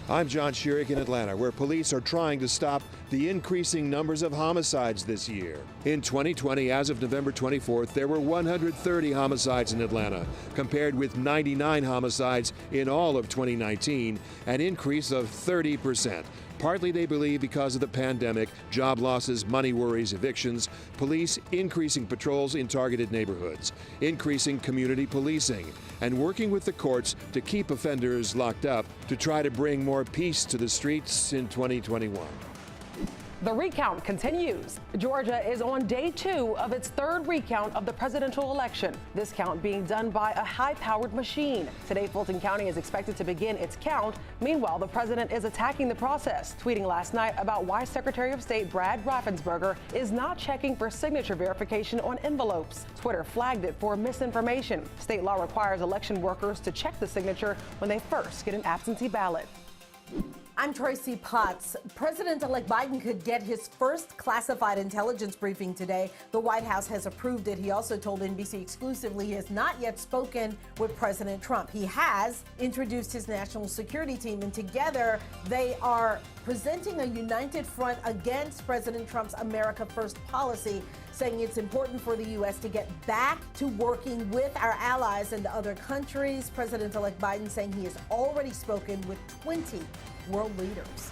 I'm John Schierick in Atlanta, where police are trying to stop the increasing numbers of homicides this year. In 2020, as of November 24th, there were 130 homicides in Atlanta, compared with 99 homicides in all of 2019, an increase of 30%. Partly, they believe, because of the pandemic, job losses, money worries, evictions, police increasing patrols in targeted neighborhoods, increasing community policing, and working with the courts to keep offenders locked up to try to bring more peace to the streets in 2021. The recount continues. Georgia is on day 2 of its 3rd recount of the presidential election. This count being done by a high-powered machine. Today, Fulton County is expected to begin its count. Meanwhile, the president is attacking the process, tweeting last night about why Secretary of State Brad Raffensperger is not checking for signature verification on envelopes. Twitter flagged it for misinformation. State law requires election workers to check the signature when they first get an absentee ballot. I'm Tracy Potts. President-elect Biden could get his first classified intelligence briefing today. The White House has approved it. He also told NBC exclusively he has not yet spoken with President Trump. He has introduced his national security team, and together they are presenting a united front against President Trump's America First policy, saying it's important for the U.S. to get back to working with our allies and other countries. President-elect Biden saying he has already spoken with 20 world leaders.